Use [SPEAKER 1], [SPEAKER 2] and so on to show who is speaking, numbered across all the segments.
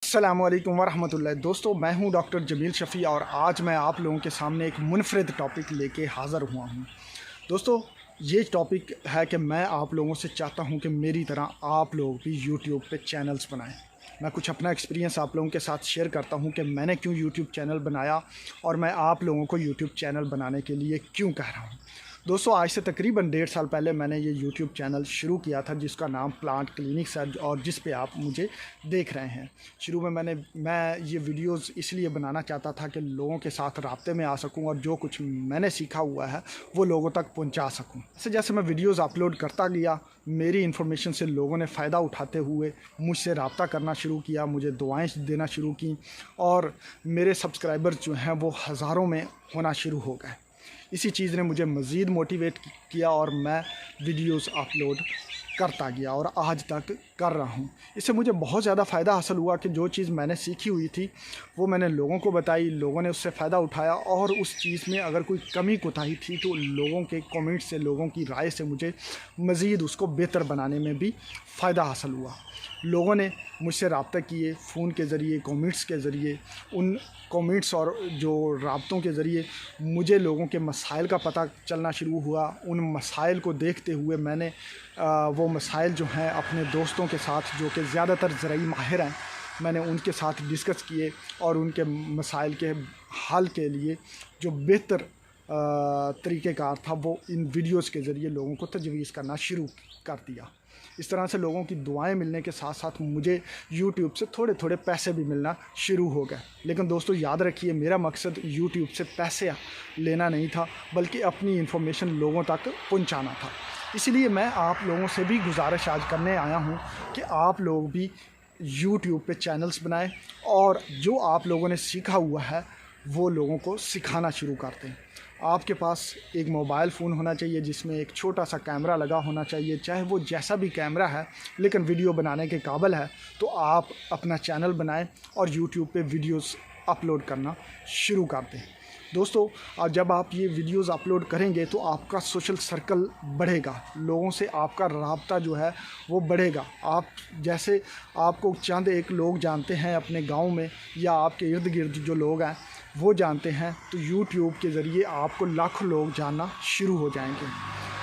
[SPEAKER 1] अस्सलाम वालेकुम वरहमतुल्लाह। दोस्तों, मैं हूं डॉक्टर जमील शफ़ी और आज मैं आप लोगों के सामने एक मुनफरिद टॉपिक लेके हाज़िर हुआ हूं। दोस्तों, ये टॉपिक है कि मैं आप लोगों से चाहता हूं कि मेरी तरह आप लोग भी यूट्यूब पे चैनल्स बनाएं। मैं कुछ अपना एक्सपीरियंस आप लोगों के साथ शेयर करता हूं कि मैंने क्यों यूट्यूब चैनल बनाया और मैं आप लोगों को यूट्यूब चैनल बनाने के लिए क्यों कह रहा हूं। दोस्तों, आज से तकरीबन 1.5 साल पहले मैंने ये यूट्यूब चैनल शुरू किया था जिसका नाम प्लांट क्लिनिक्स है और जिस पे आप मुझे देख रहे हैं। शुरू में मैं ये वीडियोस इसलिए बनाना चाहता था कि लोगों के साथ राब्ते में आ सकूं और जो कुछ मैंने सीखा हुआ है वो लोगों तक पहुंचा सकूं। जैसे जैसे मैं वीडियोस अपलोड करता गया, मेरी इन्फॉर्मेशन से लोगों ने फ़ायदा उठाते हुए मुझसे रब्ता करना शुरू किया, मुझे दुआएँ देना शुरू की और मेरे सब्सक्राइबर्स जो हैं वो हज़ारों में होना शुरू हो गए। इसी चीज़ ने मुझे मज़ीद मोटिवेट किया और मैं वीडियोस अपलोड करता गया और आज तक कर रहा हूँ। इससे मुझे बहुत ज़्यादा फ़ायदा हासिल हुआ कि जो चीज़ मैंने सीखी हुई थी वो मैंने लोगों को बताई, लोगों ने उससे फ़ायदा उठाया और उस चीज़ में अगर कोई कमी कोताही थी तो लोगों के कमेंट से, लोगों की राय से मुझे मज़ीद उसको बेहतर बनाने में भी फ़ायदा हासिल हुआ। लोगों ने मुझसे रब्ता किए फ़ोन के ज़रिए, कमेंट्स के ज़रिए। उन कमेंट्स और जो रब्तों के ज़रिए मुझे लोगों के मसाइल का पता चलना शुरू हुआ। उन मसाइल को देखते हुए मैंने वो मसाइल जो हैं अपने दोस्तों के साथ, जो कि ज़्यादातर ज़राई माहिर हैं, मैंने उनके साथ डिस्कस किए और उनके मसाइल के हल के लिए जो बेहतर तरीक़ेकार था वो इन वीडियोस के ज़रिए लोगों को तजवीज़ करना शुरू कर दिया। इस तरह से लोगों की दुआएं मिलने के साथ साथ मुझे यूट्यूब से थोड़े थोड़े पैसे भी मिलना शुरू हो गए। लेकिन दोस्तों, याद रखिए, मेरा मकसद यूट्यूब से पैसे लेना नहीं था बल्कि अपनी इन्फॉर्मेशन लोगों तक पहुंचाना था। इसलिए मैं आप लोगों से भी गुजारिश आज करने आया हूं कि आप लोग भी यूट्यूब पे चैनल्स बनाएं और जो आप लोगों ने सीखा हुआ है वो लोगों को सिखाना शुरू कर दें। आपके पास एक मोबाइल फ़ोन होना चाहिए जिसमें एक छोटा सा कैमरा लगा होना चाहिए, चाहे वो जैसा भी कैमरा है लेकिन वीडियो बनाने के काबिल है, तो आप अपना चैनल बनाएं और यूट्यूब पे वीडियोस अपलोड करना शुरू कर दें। दोस्तों, और जब आप ये वीडियोस अपलोड करेंगे तो आपका सोशल सर्कल बढ़ेगा, लोगों से आपका राब्ता जो है वो बढ़ेगा। आप जैसे आपको चंद एक लोग जानते हैं अपने गांव में या आपके इर्द गिर्द जो लोग हैं वो जानते हैं, तो यूट्यूब के ज़रिए आपको लाखों लोग जानना शुरू हो जाएंगे।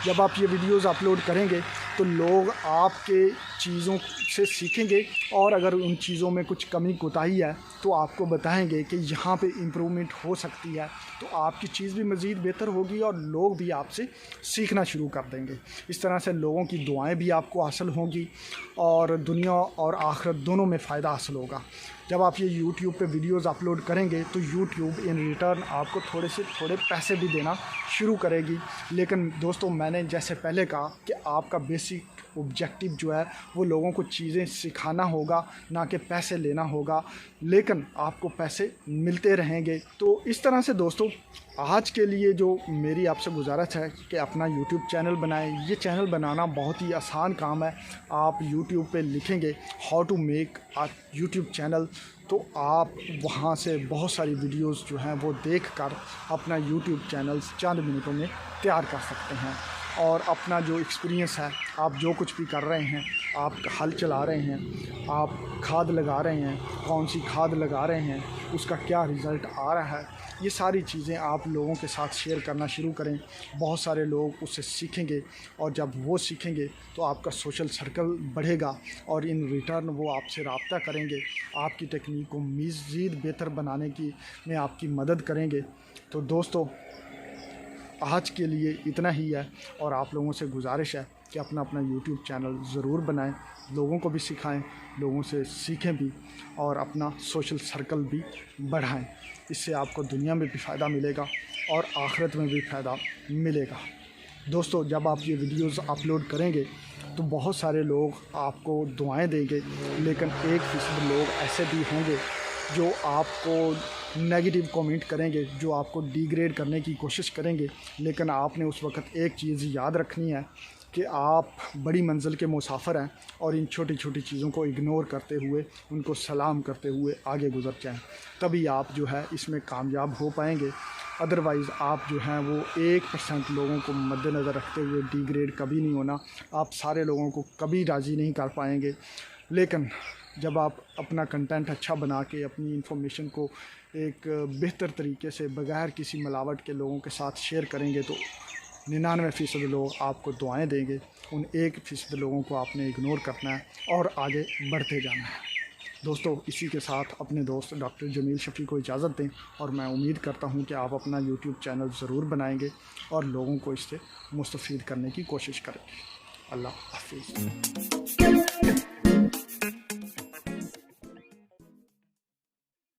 [SPEAKER 1] जब आप ये वीडियोस अपलोड करेंगे तो लोग आपके चीज़ों से सीखेंगे और अगर उन चीज़ों में कुछ कमी कोताही है तो आपको बताएंगे कि यहाँ पे इम्प्रूवमेंट हो सकती है, तो आपकी चीज़ भी मज़ीद बेहतर होगी और लोग भी आपसे सीखना शुरू कर देंगे। इस तरह से लोगों की दुआएं भी आपको हासिल होंगी और दुनिया और आखिरत दोनों में फ़ायदा हासिल होगा। जब आप ये यूट्यूब पे वीडियोस अपलोड करेंगे तो यूट्यूब इन रिटर्न आपको थोड़े से थोड़े पैसे भी देना शुरू करेगी। लेकिन दोस्तों, मैंने जैसे पहले कहा कि आपका बेसिक ऑब्जेक्टिव जो है वो लोगों को चीज़ें सिखाना होगा, ना कि पैसे लेना होगा, लेकिन आपको पैसे मिलते रहेंगे। तो इस तरह से दोस्तों, आज के लिए जो मेरी आपसे गुजारिश है कि अपना यूट्यूब चैनल बनाएं। ये चैनल बनाना बहुत ही आसान काम है। आप यूट्यूब पे लिखेंगे how to make a YouTube channel, तो आप वहाँ से बहुत सारी वीडियोस जो हैं वो देखकर अपना यूट्यूब चैनल चंद मिनटों में तैयार कर सकते हैं और अपना जो एक्सपीरियंस है, आप जो कुछ भी कर रहे हैं, आप हल चला रहे हैं, आप खाद लगा रहे हैं, कौन सी खाद लगा रहे हैं, उसका क्या रिज़ल्ट आ रहा है, ये सारी चीज़ें आप लोगों के साथ शेयर करना शुरू करें। बहुत सारे लोग उससे सीखेंगे और जब वो सीखेंगे तो आपका सोशल सर्कल बढ़ेगा और इन रिटर्न वो आपसे रब्ता करेंगे, आपकी टेक्निक को मज़ीद बेहतर बनाने की में आपकी मदद करेंगे। तो दोस्तों, आज के लिए इतना ही है और आप लोगों से गुजारिश है कि अपना अपना यूट्यूब चैनल ज़रूर बनाएं, लोगों को भी सिखाएं, लोगों से सीखें भी और अपना सोशल सर्कल भी बढ़ाएं। इससे आपको दुनिया में भी फ़ायदा मिलेगा और आखिरत में भी फ़ायदा मिलेगा। दोस्तों, जब आप ये वीडियोस अपलोड करेंगे तो बहुत सारे लोग आपको दुआएं देंगे, लेकिन 1% लोग ऐसे भी होंगे जो आपको नेगेटिव कमेंट करेंगे, जो आपको डिग्रेड करने की कोशिश करेंगे। लेकिन आपने उस वक्त एक चीज़ याद रखनी है कि आप बड़ी मंजिल के मुसाफिर हैं और इन छोटी छोटी चीज़ों को इग्नोर करते हुए, उनको सलाम करते हुए आगे गुजर जाएं, तभी आप जो है इसमें कामयाब हो पाएंगे। अदरवाइज़ आप जो हैं वो 1% लोगों को मद्देनज़र रखते हुए डिग्रेड कभी नहीं होना, आप सारे लोगों को कभी राज़ी नहीं कर पाएंगे। लेकिन جب آپ اپنا کنٹینٹ اچھا بنا کے اپنی انفارمیشن کو ایک بہتر طریقے سے بغیر کسی ملاوٹ کے لوگوں کے ساتھ شیئر کریں گے تو 99% لوگ آپ کو دعائیں دیں گے. ان 1% لوگوں کو آپ نے اگنور کرنا ہے اور آگے بڑھتے جانا ہے. دوستو اسی کے ساتھ اپنے دوست ڈاکٹر جمیل شفیع کو اجازت دیں، اور میں امید کرتا ہوں کہ آپ اپنا یوٹیوب چینل ضرور بنائیں گے اور لوگوں کو اس سے مستفید کرنے کی کوشش کریں گے. اللہ حافظ.